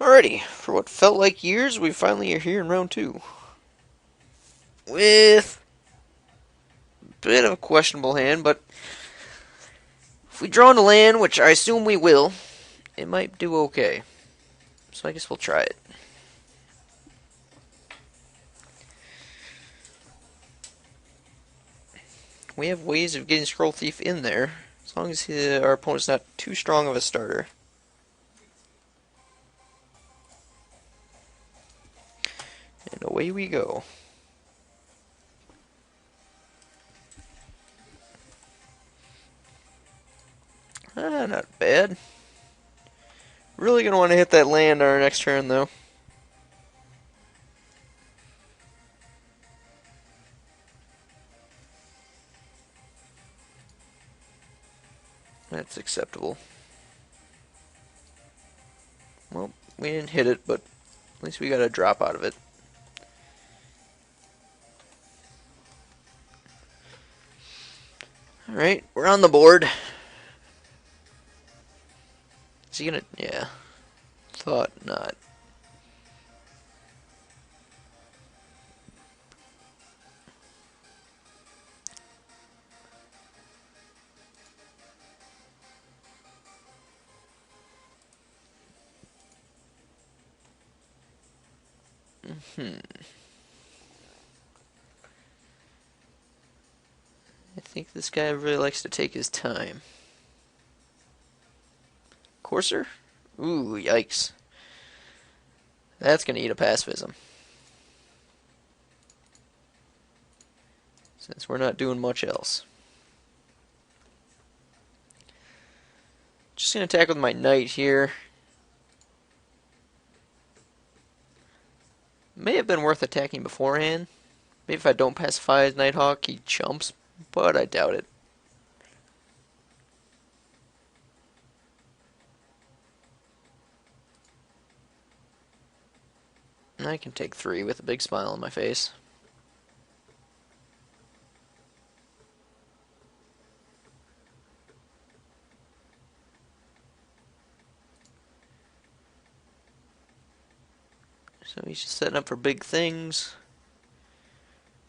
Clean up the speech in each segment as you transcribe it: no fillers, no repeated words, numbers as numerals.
Alrighty, for what felt like years, we finally are here in round two. With a bit of a questionable hand, but if we draw into land, which I assume we will, it might do okay. So I guess we'll try it. We have ways of getting Scroll Thief in there, as long as our opponent's not too strong of a starter. And away we go. Not bad. Really gonna want to hit that land on our next turn, though. That's acceptable. Well, we didn't hit it, but at least we got a drop out of it. Alright, we're on the board. Is he gonna... yeah. Thought not. I think this guy really likes to take his time. Courser? Ooh, yikes. That's gonna eat a pacifism. Since we're not doing much else. Just gonna attack with my knight here. May have been worth attacking beforehand. Maybe if I don't pacify his Nighthawk, he chumps, but I doubt it. I can take 3 with a big smile on my face. So he's just setting up for big things.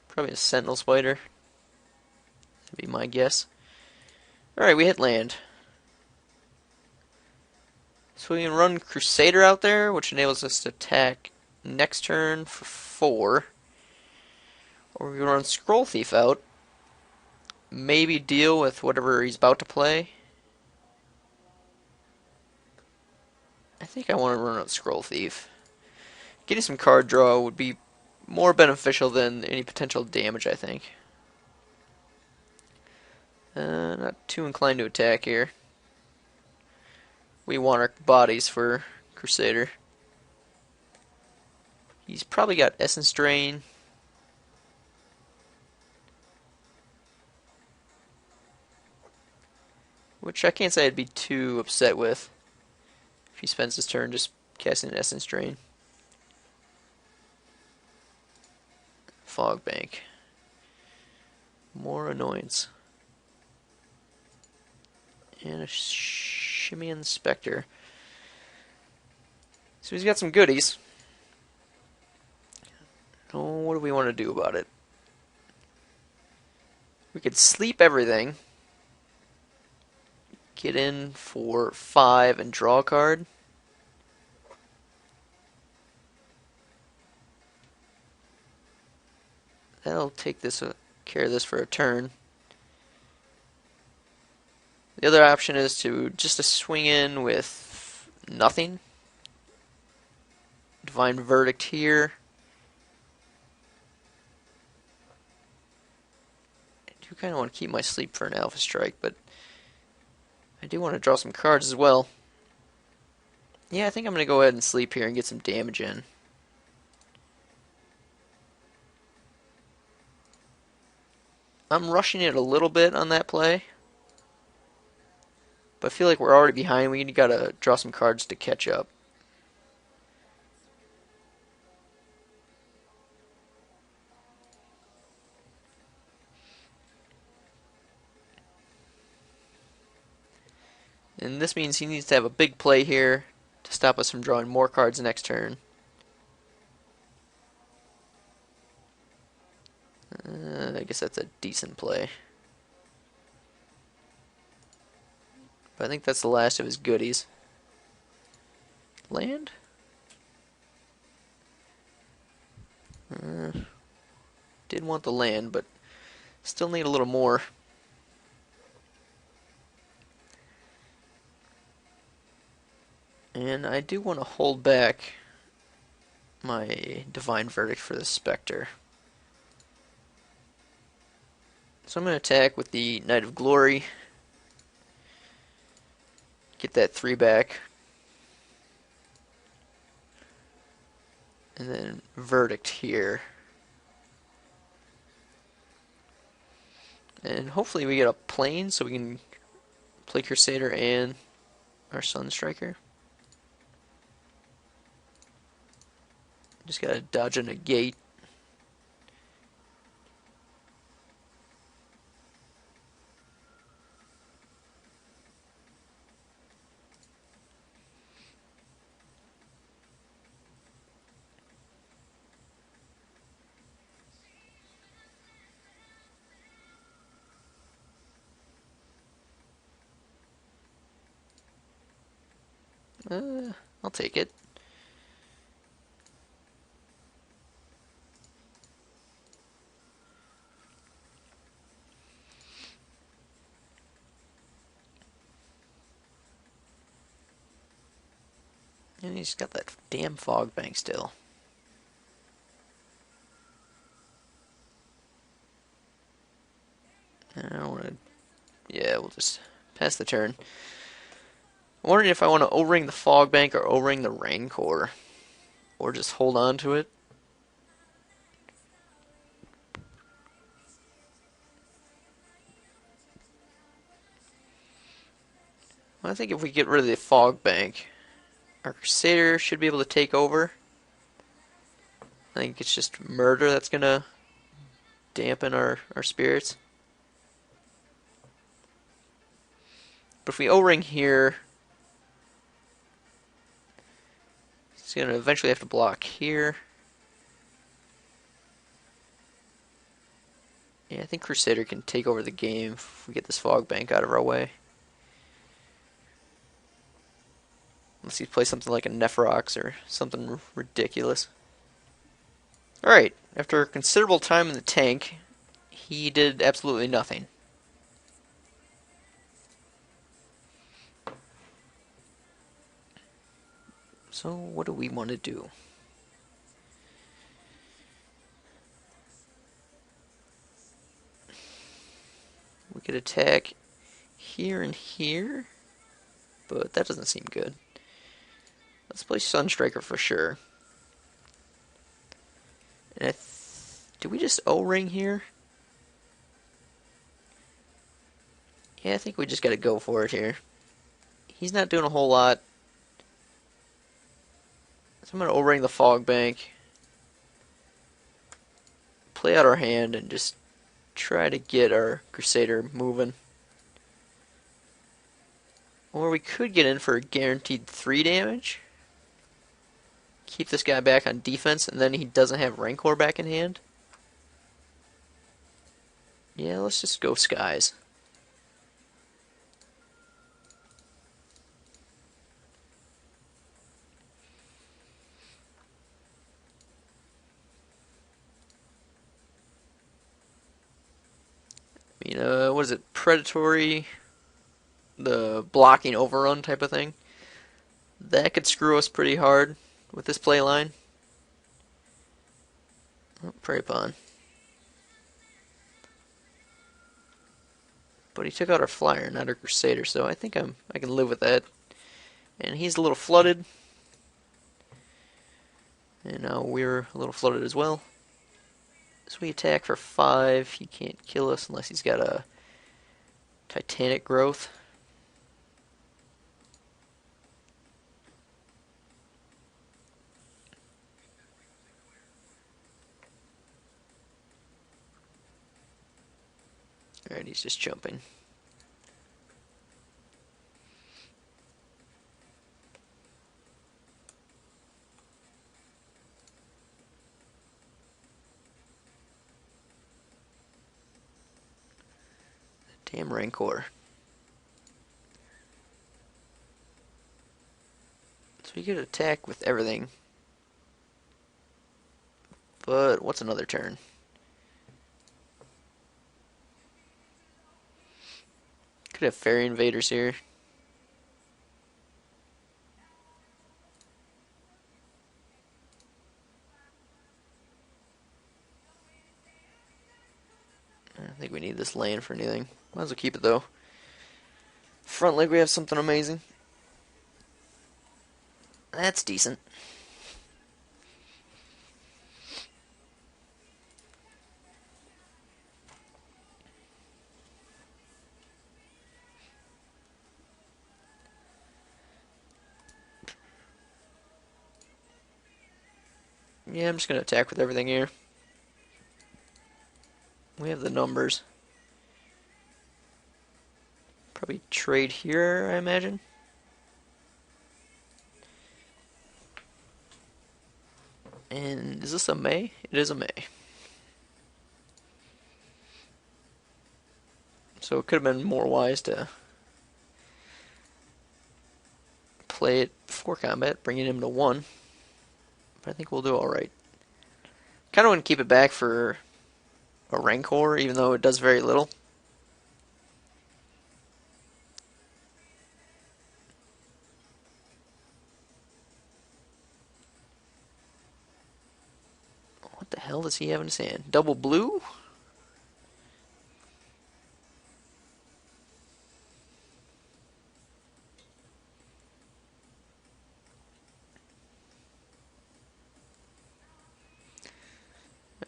Probably a Sentinel Spider. That'd be my guess. Alright, we hit land. So we can run Crusader out there, which enables us to attack next turn for 4. Or we can run Scroll Thief out. Maybe deal with whatever he's about to play. I think I want to run out Scroll Thief. Getting some card draw would be more beneficial than any potential damage, I think. Not too inclined to attack here. We want our bodies for Crusader. He's probably got Essence Drain. Which I can't say I'd be too upset with. If he spends his turn just casting an Essence Drain. Fog Bank. More annoyance. And a Shimmy Spectre. So he's got some goodies. Oh, what do we want to do about it? We could sleep everything. Get in for 5 and draw a card. That'll take this care of this for a turn. The other option is to just to swing in with nothing. Divine Verdict here. I do kind of want to keep my sleep for an Alpha Strike, but I do want to draw some cards as well. Yeah, I think I'm going to go ahead and sleep here and get some damage in. I'm rushing it a little bit on that play. But I feel like we're already behind. We got to draw some cards to catch up. And this means he needs to have a big play here to stop us from drawing more cards next turn. I guess that's a decent play. But I think that's the last of his goodies. Land? Did want the land, but still need a little more. And I do want to hold back my Divine Verdict for the Spectre. So I'm going to attack with the Knight of Glory. Get that 3 back. And then Verdict here. And hopefully we get a plane so we can play Crusader and our Sunstriker. Just gotta dodge a negate. I'll take it. And he's got that damn fog bank still. And I don't want to... Yeah, we'll just pass the turn. I'm wondering if I want to O-ring the fog bank or O-ring the Rancor. Or just hold on to it. Well, I think if we get rid of the fog bank, our Crusader should be able to take over. I think it's just murder that's going to dampen our spirits. But if we O-ring here, he's going to eventually have to block here. Yeah, I think Crusader can take over the game if we get this fog bank out of our way. Unless he plays something like a Nephrox or something ridiculous. Alright, after considerable time in the tank, he did absolutely nothing. So what do we want to do? We could attack here and here, but that doesn't seem good. Let's play Sunstriker for sure. And do we just O-ring here? Yeah, I think we just gotta go for it here. He's not doing a whole lot. So I'm gonna O-ring the fog bank. Play out our hand and just try to get our Crusader moving. Or we could get in for a guaranteed 3 damage. Keep this guy back on defense, and then he doesn't have Rancor back in hand. Yeah, let's just go Skies. I mean, what is it? Predatory, the blocking overrun type of thing. That could screw us pretty hard with this play line. Oh, Prey Pawn. But he took out our flyer, not our Crusader, so I think I can live with that. And he's a little flooded. And now we're a little flooded as well. So we attack for 5. He can't kill us unless he's got a Titanic growth. Alright, he's just jumping. Damn Rancor. So we could attack with everything. But what's another turn? Could have Fairy Invaders here. I don't think we need this land for anything. Might as well keep it though. Front leg we have something amazing. That's decent. Yeah, I'm just going to attack with everything here. We have the numbers. Probably trade here, I imagine. And is this a May? It is a May. So it could have been more wise to play it before combat, bringing him to 1. But I think we'll do alright. Kind of want to keep it back for a Rancor, even though it does very little. What the hell does he have in his hand? Double blue?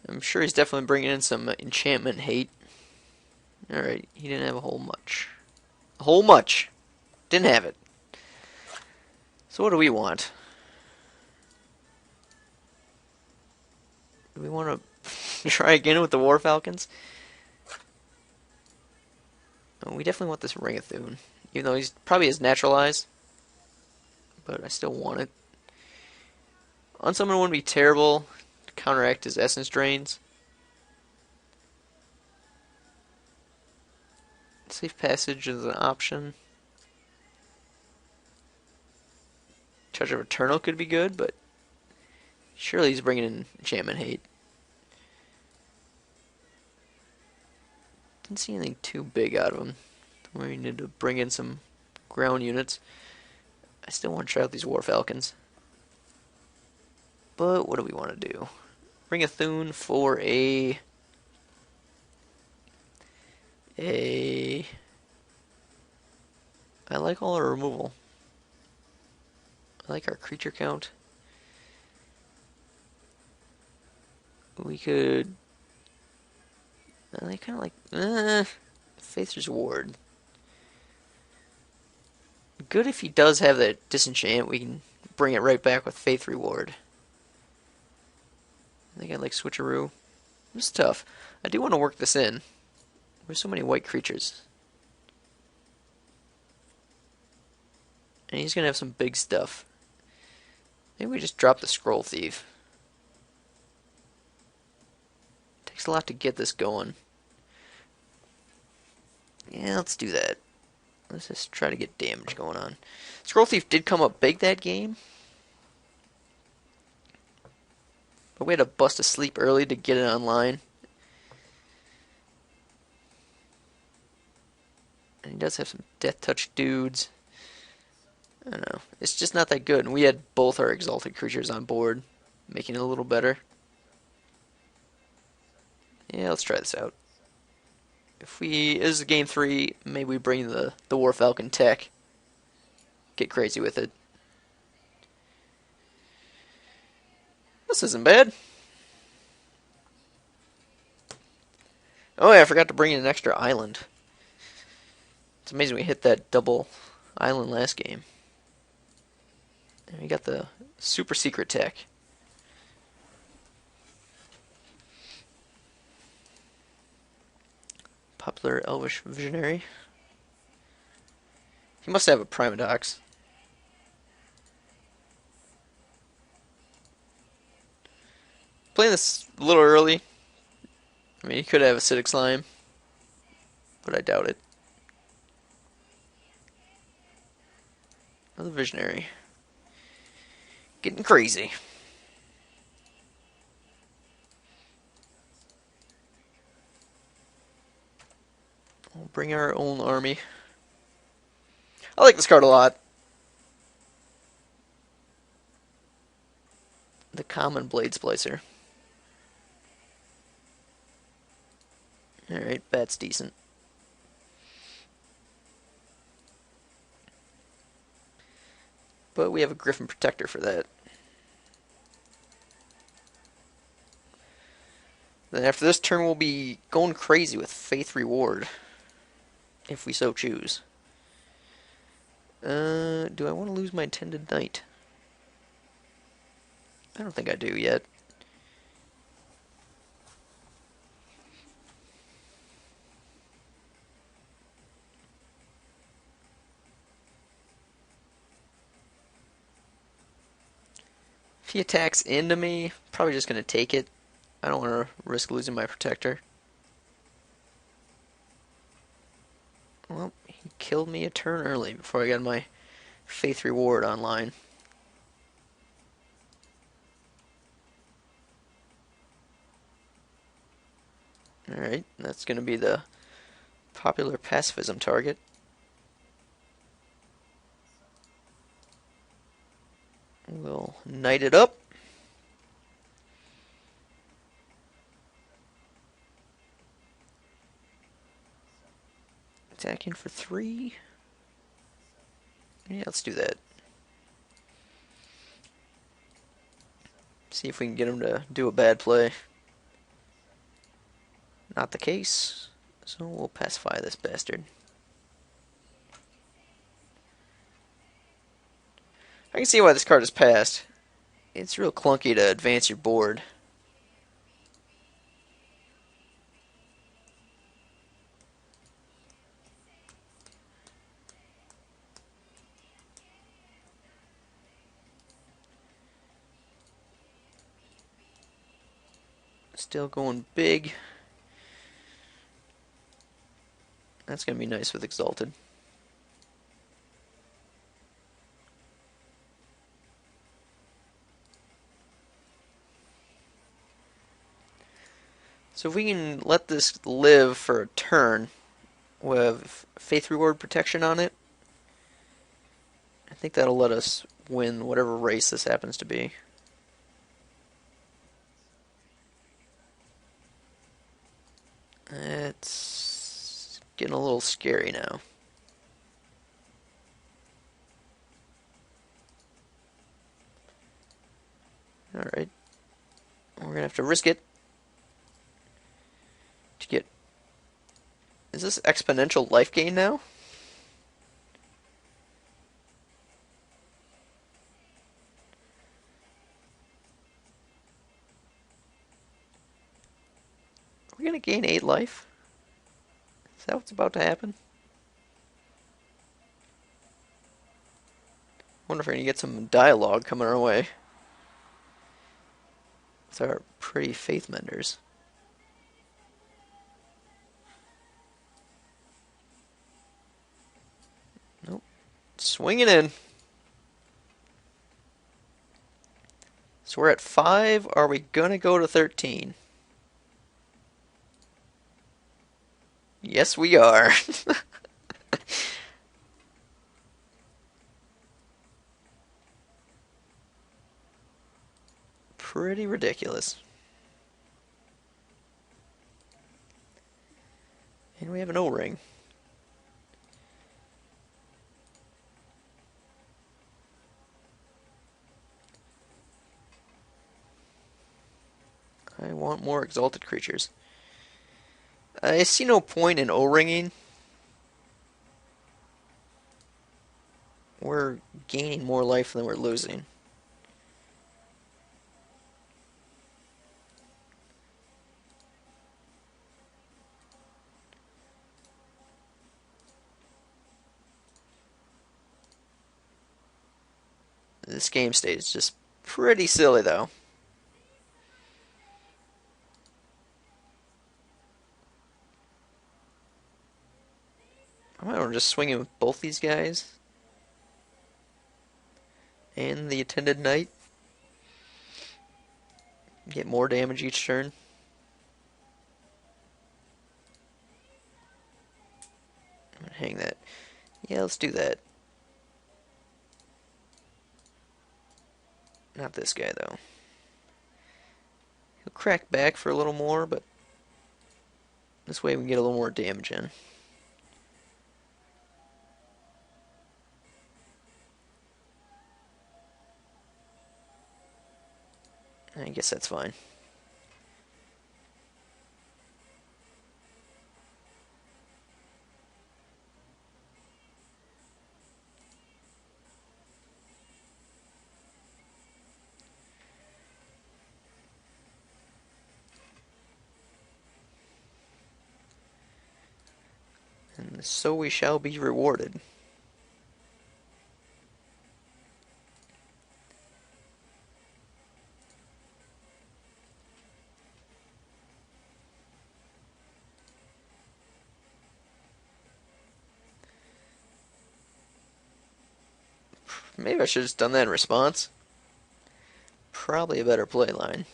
I'm sure he's definitely bringing in some enchantment hate. Alright, he didn't have a whole much. A whole much! Didn't have it. So what do we want? Do we want to try again with the War Falcons? Oh, we definitely want this Ring of Thune. Even though he's probably has naturalized. But I still want it. Unsummon wouldn't be terrible to counteract his essence drains. Safe Passage is an option. Charge of Eternal could be good, but surely he's bringing in enchantment hate. Didn't see anything too big out of him. We need to bring in some ground units. I still want to try out these War Falcons. But what do we want to do? Ring of Thune for a I like all our removal. I like our creature count. We could I kind of like Faith's Ward. Good if he does have that disenchant, we can bring it right back with Faith Reward. I think I'd like Switcheroo. It's tough. I do want to work this in. There's so many white creatures. And he's going to have some big stuff. Maybe we just drop the Scroll Thief. Takes a lot to get this going. Yeah, let's do that. Let's just try to get damage going on. Scroll Thief did come up big that game. But we had to bust a sleep early to get it online. And he does have some Death Touch dudes. I don't know. It's just not that good. And we had both our Exalted creatures on board, making it a little better. Yeah, let's try this out. If we, this is game 3, maybe we bring the War Falcon tech. Get crazy with it. This isn't bad. Oh yeah, I forgot to bring in an extra island. It's amazing we hit that double island last game. And we got the super secret tech. Popular Elvish Visionary. He must have a Primodox. Playing this a little early. I mean, he could have Acidic Slime, but I doubt it. Another visionary. Getting crazy. We'll bring our own army. I like this card a lot. The common Blade Splicer. Alright, that's decent. But we have a Griffin Protector for that. Then after this turn, we'll be going crazy with Faith Reward, if we so choose. Do I want to lose my Intended Knight? I don't think I do yet. If he attacks into me, probably just going to take it. I don't want to risk losing my Protector. Well, he killed me a turn early before I got my Faith Reward online. Alright, that's going to be the popular pacifism target. We'll knight it up. Attacking for 3. Yeah, let's do that. See if we can get him to do a bad play. Not the case, so we'll pacify this bastard. I can see why this card is passed. It's real clunky to advance your board. Still going big. That's going to be nice with Exalted. So if we can let this live for a turn with Faith Reward protection on it, I think that'll let us win whatever race this happens to be. It's getting a little scary now. Alright. We're going to have to risk it to get... Is this exponential life gain now? Are we going to gain 8 life? Is that what's about to happen? I wonder if we're going to get some dialogue coming our way with our pretty faith menders. Nope. Swinging in. So we're at 5. Are we going to go to 13? Yes, we are. Pretty ridiculous. And we have an O-ring. I want more exalted creatures. I see no point in O-ringing. We're gaining more life than we're losing. This game state is just pretty silly, though. I might want to just swing in with both these guys. and the Attended Knight. Get more damage each turn. I'm gonna hang that. Yeah, let's do that. Not this guy, though. He'll crack back for a little more, but this way we can get a little more damage in. I guess that's fine. And so we shall be rewarded. Maybe I should have just done that in response. Probably a better play line.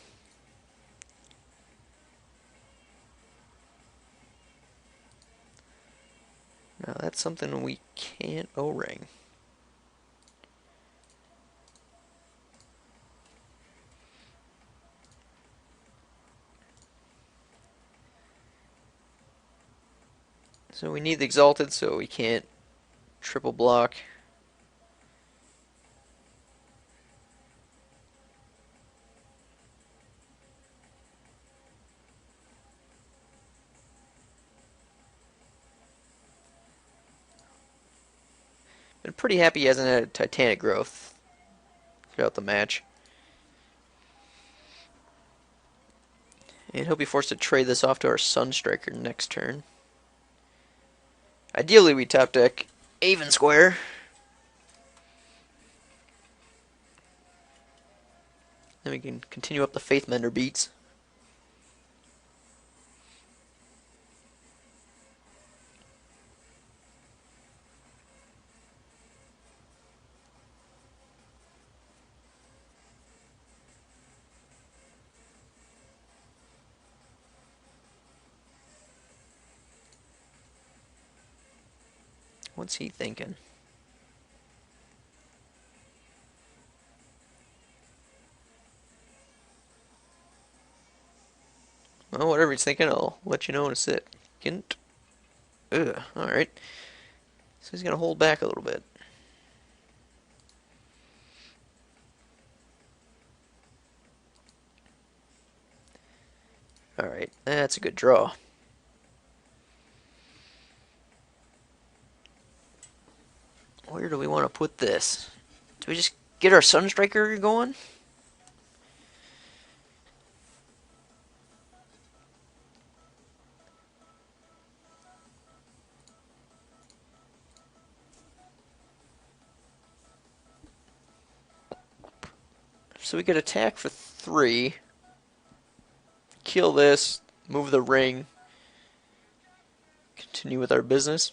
Now that's something we can't O-ring. So we need the Exalted, so we can't triple block. Been pretty happy he hasn't had Titanic growth throughout the match. And he'll be forced to trade this off to our Sunstriker next turn. Ideally, we top deck Avon Square. Then we can continue up the Faithmender beats. What's he thinking? Well, whatever he's thinking, I'll let you know in a second. Ugh, alright. So he's going to hold back a little bit. Alright, that's a good draw. Where do we want to put this? Do we just get our Sunstriker going? So we could attack for 3, kill this, move the ring, continue with our business.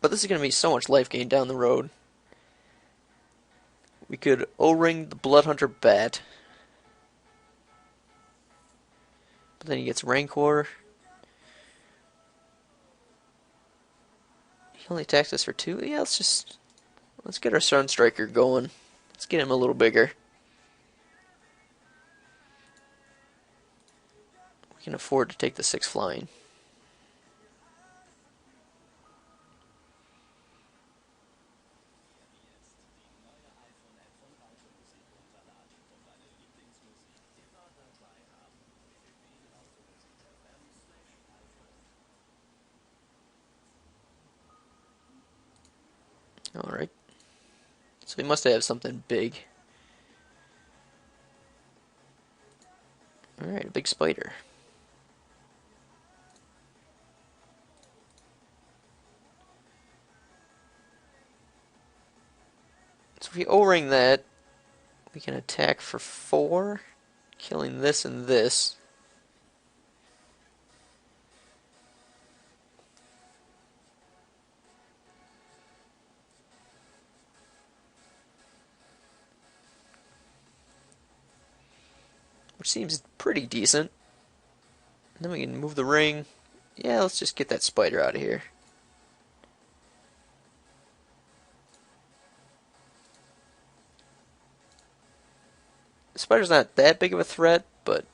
But this is going to be so much life gain down the road. We could O-ring the Bloodhunter Bat. But then he gets Rancor. He only attacks us for 2. Yeah, let's get our Sunstriker going. Let's get him a little bigger. We can afford to take the 6 flying. Alright. So we must have something big. Alright, a big spider. So if we O-ring that, we can attack for 4, killing this and this. which seems pretty decent. And then we can move the ring. Yeah, let's just get that spider out of here. The spider's not that big of a threat, but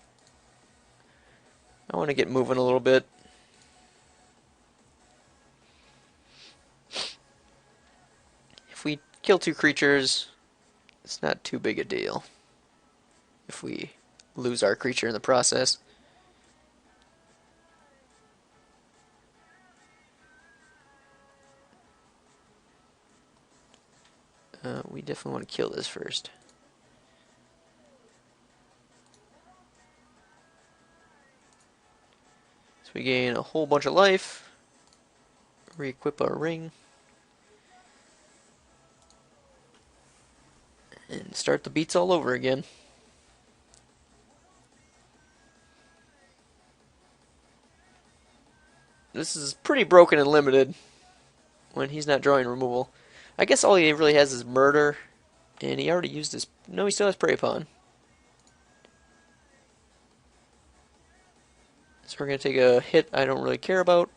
I want to get moving a little bit. If we kill 2 creatures, it's not too big a deal. If we lose our creature in the process. We definitely want to kill this first. So we gain a whole bunch of life. Re-equip our ring. And start the beats all over again. This is pretty broken and limited when he's not drawing removal. I guess all he really has is murder, and he already used his... No, he still has Prey Pawn. So we're going to take a hit I don't really care about.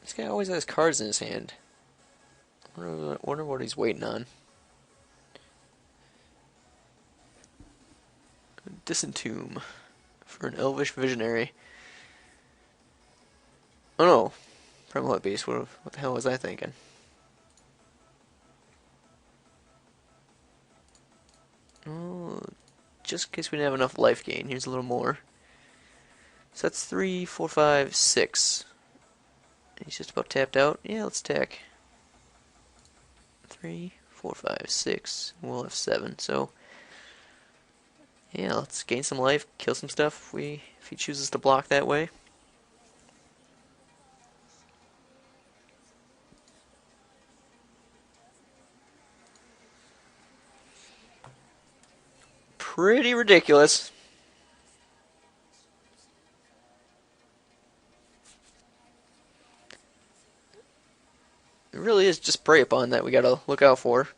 This guy always has cards in his hand. I wonder what he's waiting on. Disentomb for an Elvish Visionary. Oh no, Primal Beast. What the hell was I thinking? Oh, just in case we didn't have enough life gain. Here's a little more. So that's 3, 4, 5, 6. He's just about tapped out. Yeah, let's attack. 3, 4, 5, 6. We'll have 7. So yeah, let's gain some life, kill some stuff if he chooses to block that way. Pretty ridiculous. It really is just Prey Upon that we gotta look out for.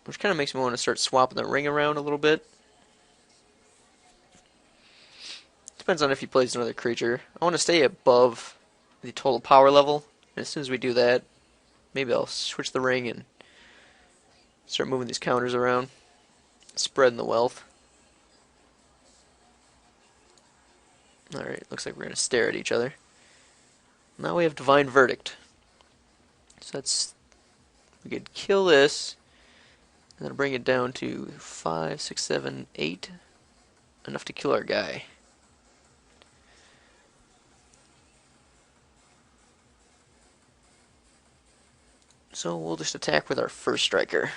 Which kind of makes me want to start swapping the ring around a little bit. Depends on if he plays another creature. I want to stay above the total power level. And as soon as we do that, maybe I'll switch the ring and start moving these counters around. Spreading the wealth. Alright, looks like we're going to stare at each other. Now we have Divine Verdict. So that's... We could kill this. And then bring it down to 5, 6, 7, 8. Enough to kill our guy. So we'll just attack with our first striker.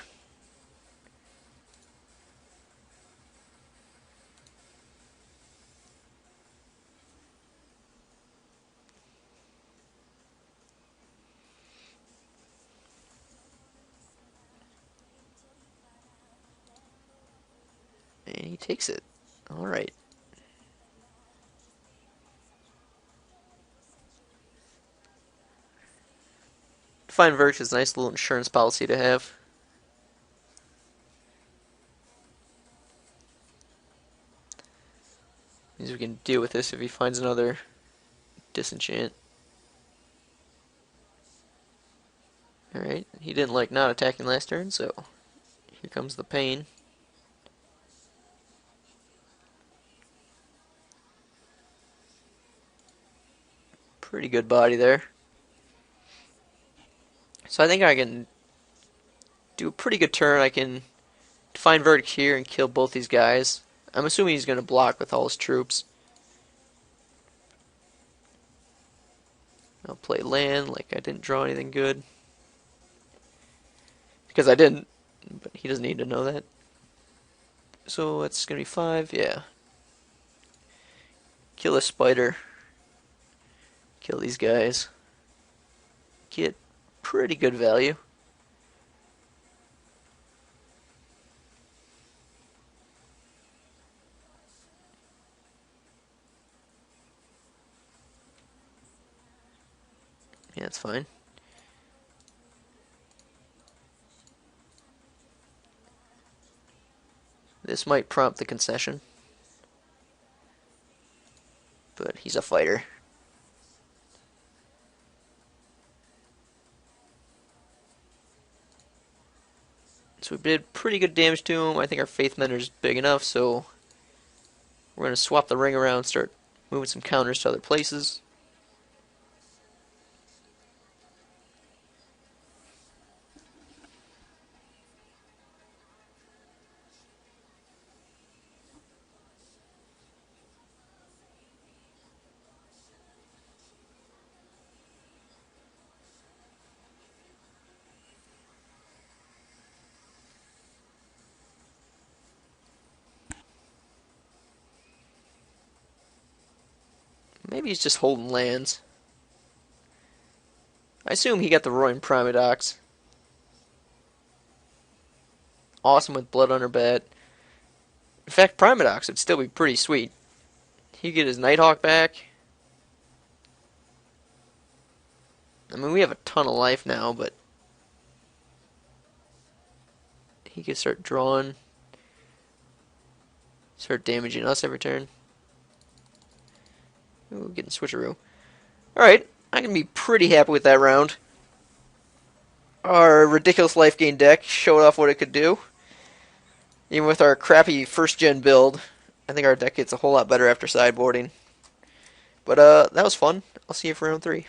And he takes it. Alright. Divine Verdict is a nice little insurance policy to have. Means we can deal with this if he finds another disenchant. Alright, he didn't like not attacking last turn, so here comes the pain. Pretty good body there. So I think I can do a pretty good turn. I can Divine Verdict here and kill both these guys. I'm assuming he's going to block with all his troops. I'll play land like I didn't draw anything good. Because I didn't, but he doesn't need to know that. So that's going to be 5, yeah. Kill a spider. Kill these guys. Get pretty good value. Yeah, that's fine. This might prompt the concession. But he's a fighter. So we did pretty good damage to him. I think our Faith Mender's big enough, so we're going to swap the ring around, start moving some counters to other places. Maybe he's just holding lands. I assume he got the Roy and Primodox. Awesome with Blood Under Bat. In fact, Primodox would still be pretty sweet. He'd get his Nighthawk back. I mean, we have a ton of life now, but he could start drawing, start damaging us every turn. Ooh, getting switcheroo. Alright, I can be pretty happy with that round. Our ridiculous life gain deck showed off what it could do. Even with our crappy first-gen build, I think our deck gets a whole lot better after sideboarding. But that was fun. I'll see you for round 3.